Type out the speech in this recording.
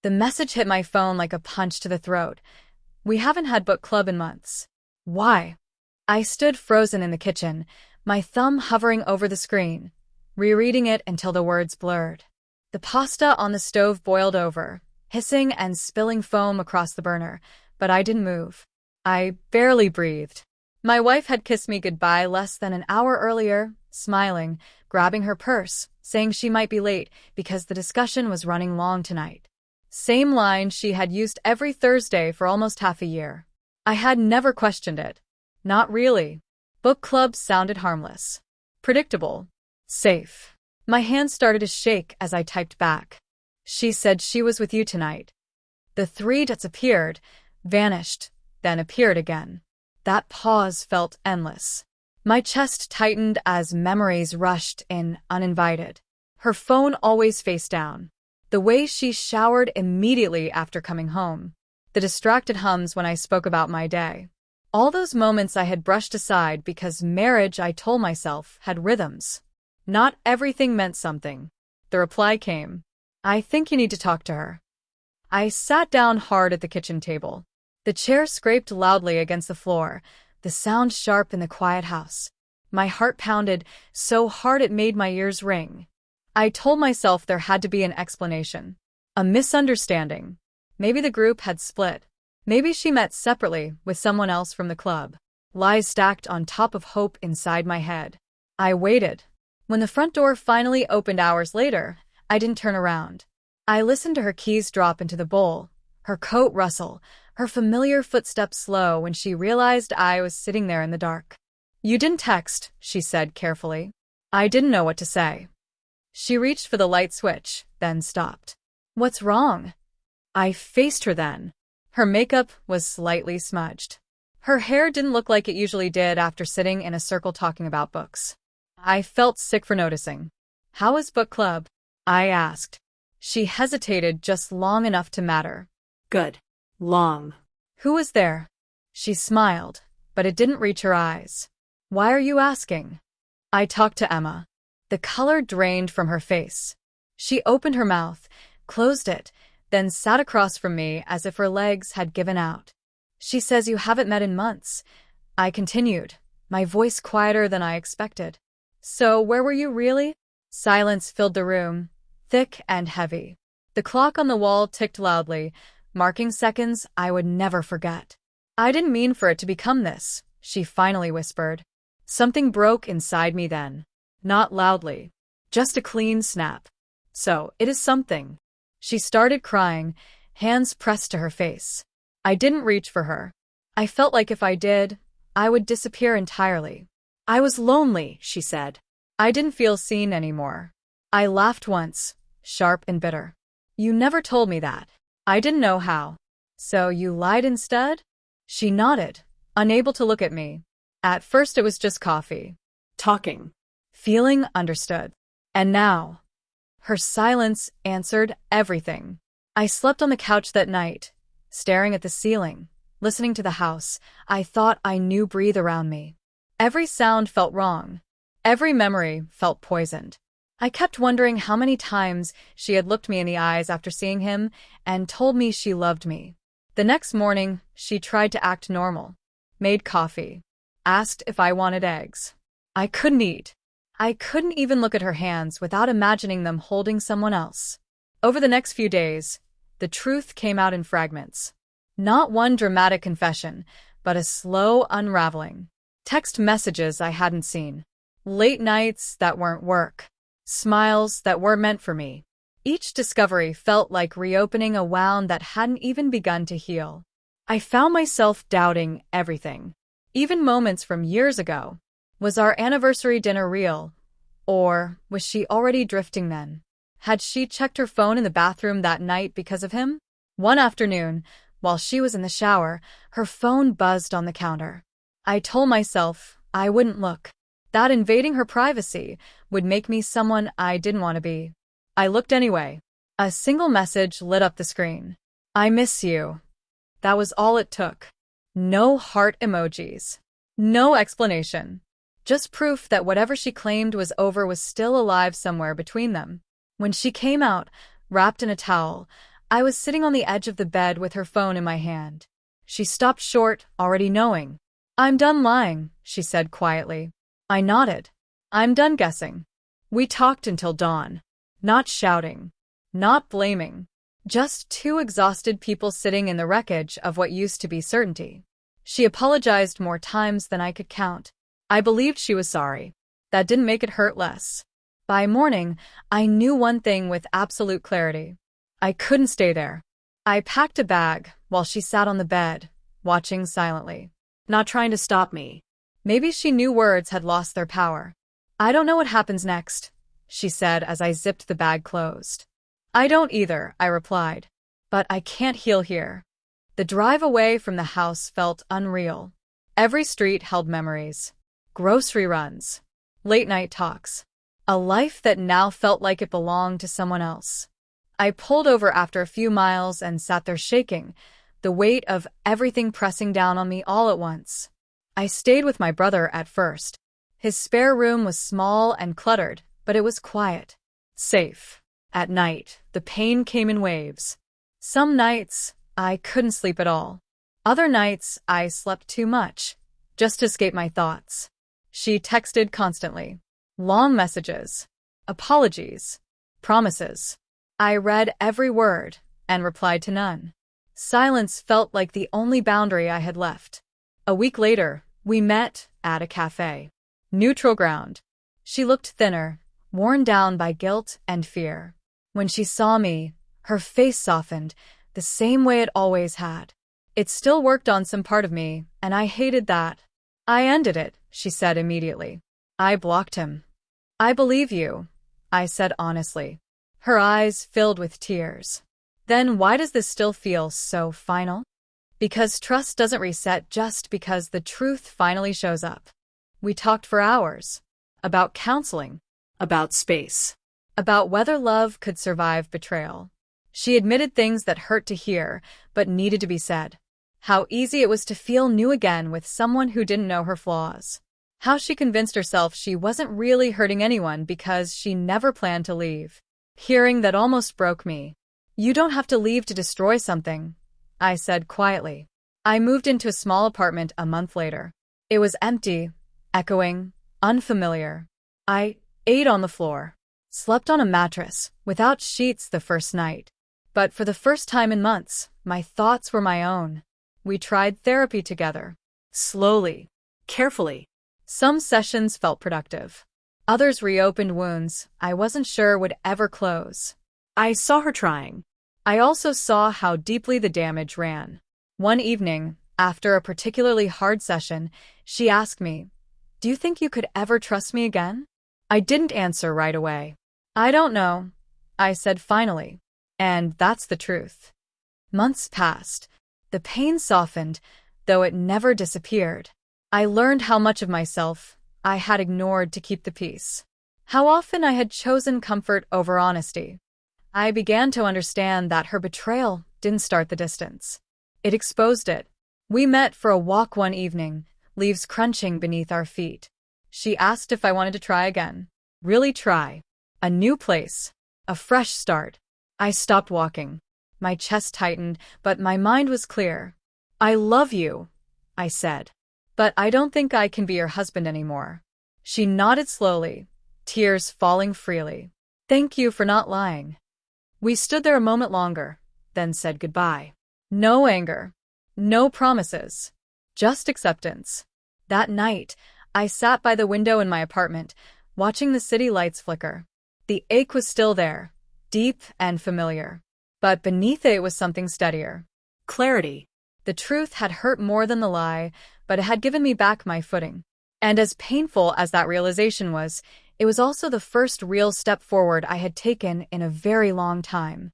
The message hit my phone like a punch to the throat. We haven't had book club in months. Why? I stood frozen in the kitchen, my thumb hovering over the screen, rereading it until the words blurred. The pasta on the stove boiled over, hissing and spilling foam across the burner, but I didn't move. I barely breathed. My wife had kissed me goodbye less than an hour earlier, smiling, grabbing her purse, saying she might be late because the discussion was running long tonight. Same line she had used every Thursday for almost half a year. I had never questioned it. Not really. Book club sounded harmless. Predictable. Safe. My hand started to shake as I typed back. She said she was with you tonight. The three dots appeared, vanished, then appeared again. That pause felt endless. My chest tightened as memories rushed in uninvited. Her phone always face down. The way she showered immediately after coming home. The distracted hums when I spoke about my day. All those moments I had brushed aside because marriage, I told myself, had rhythms. Not everything meant something. The reply came. I think you need to talk to her. I sat down hard at the kitchen table. The chair scraped loudly against the floor, the sound sharp in the quiet house. My heart pounded so hard it made my ears ring. I told myself there had to be an explanation. A misunderstanding. Maybe the group had split. Maybe she met separately with someone else from the club. Lies stacked on top of hope inside my head. I waited. When the front door finally opened hours later, I didn't turn around. I listened to her keys drop into the bowl, her coat rustle, her familiar footsteps slow when she realized I was sitting there in the dark. You didn't text, she said carefully. I didn't know what to say. She reached for the light switch, then stopped. What's wrong? I faced her then. Her makeup was slightly smudged. Her hair didn't look like it usually did after sitting in a circle talking about books. I felt sick for noticing. How was book club? I asked. She hesitated just long enough to matter. Good. Long. Who was there? She smiled, but it didn't reach her eyes. Why are you asking? I talked to Emma. The color drained from her face. She opened her mouth, closed it, then sat across from me as if her legs had given out. She says you haven't met in months. I continued, my voice quieter than I expected. So where were you really? Silence filled the room, thick and heavy. The clock on the wall ticked loudly, marking seconds I would never forget. I didn't mean for it to become this, she finally whispered. Something broke inside me then. Not loudly. Just a clean snap. So, it is something. She started crying, hands pressed to her face. I didn't reach for her. I felt like if I did, I would disappear entirely. I was lonely, she said. I didn't feel seen anymore. I laughed once, sharp and bitter. You never told me that. I didn't know how. So you lied instead? She nodded, unable to look at me. At first it was just coffee. Talking. Feeling understood. And now, her silence answered everything. I slept on the couch that night, staring at the ceiling, listening to the house. I thought I knew breathe around me. Every sound felt wrong. Every memory felt poisoned. I kept wondering how many times she had looked me in the eyes after seeing him and told me she loved me. The next morning, she tried to act normal. Made coffee. Asked if I wanted eggs. I couldn't eat. I couldn't even look at her hands without imagining them holding someone else. Over the next few days, the truth came out in fragments. Not one dramatic confession, but a slow unraveling. Text messages I hadn't seen. Late nights that weren't work. Smiles that weren't meant for me. Each discovery felt like reopening a wound that hadn't even begun to heal. I found myself doubting everything. Even moments from years ago. Was our anniversary dinner real? Or was she already drifting then? Had she checked her phone in the bathroom that night because of him? One afternoon, while she was in the shower, her phone buzzed on the counter. I told myself I wouldn't look. That invading her privacy would make me someone I didn't want to be. I looked anyway. A single message lit up the screen. I miss you. That was all it took. No heart emojis. No explanation. Just proof that whatever she claimed was over was still alive somewhere between them. When she came out, wrapped in a towel, I was sitting on the edge of the bed with her phone in my hand. She stopped short, already knowing. "I'm done lying," she said quietly. I nodded. "I'm done guessing." We talked until dawn. Not shouting. Not blaming. Just two exhausted people sitting in the wreckage of what used to be certainty. She apologized more times than I could count. I believed she was sorry. That didn't make it hurt less. By morning, I knew one thing with absolute clarity. I couldn't stay there. I packed a bag while she sat on the bed, watching silently. Not trying to stop me. Maybe she knew words had lost their power. "I don't know what happens next," she said as I zipped the bag closed. "I don't either," I replied. "But I can't heal here." The drive away from the house felt unreal. Every street held memories. Grocery runs. Late-night talks. A life that now felt like it belonged to someone else. I pulled over after a few miles and sat there shaking, the weight of everything pressing down on me all at once. I stayed with my brother at first. His spare room was small and cluttered, but it was quiet. Safe. At night, the pain came in waves. Some nights, I couldn't sleep at all. Other nights, I slept too much, just to escape my thoughts. She texted constantly. Long messages. Apologies. Promises. I read every word and replied to none. Silence felt like the only boundary I had left. A week later, we met at a cafe. Neutral ground. She looked thinner, worn down by guilt and fear. When she saw me, her face softened, the same way it always had. It still worked on some part of me, and I hated that. "I ended it," she said immediately. "I blocked him." "I believe you," I said honestly. Her eyes filled with tears. "Then why does this still feel so final?" "Because trust doesn't reset just because the truth finally shows up." We talked for hours. About counseling. About space. About whether love could survive betrayal. She admitted things that hurt to hear, but needed to be said. How easy it was to feel new again with someone who didn't know her flaws. How she convinced herself she wasn't really hurting anyone because she never planned to leave. Hearing that almost broke me. "You don't have to leave to destroy something," I said quietly. I moved into a small apartment a month later. It was empty, echoing, unfamiliar. I ate on the floor. Slept on a mattress, without sheets the first night. But for the first time in months, my thoughts were my own. We tried therapy together. Slowly. Carefully. Some sessions felt productive. Others reopened wounds I wasn't sure would ever close. I saw her trying. I also saw how deeply the damage ran. One evening, after a particularly hard session, she asked me, "Do you think you could ever trust me again?" I didn't answer right away. "I don't know," I said finally. And that's the truth. Months passed. The pain softened, though it never disappeared. I learned how much of myself I had ignored to keep the peace. How often I had chosen comfort over honesty. I began to understand that her betrayal didn't start the distance. It exposed it. We met for a walk one evening, leaves crunching beneath our feet. She asked if I wanted to try again. Really try. A new place. A fresh start. I stopped walking. My chest tightened, but my mind was clear. "I love you," I said. "But I don't think I can be your husband anymore." She nodded slowly, tears falling freely. "Thank you for not lying." We stood there a moment longer, then said goodbye. No anger. No promises. Just acceptance. That night, I sat by the window in my apartment, watching the city lights flicker. The ache was still there, deep and familiar. But beneath it was something steadier. Clarity. The truth had hurt more than the lie, but it had given me back my footing. And as painful as that realization was, it was also the first real step forward I had taken in a very long time.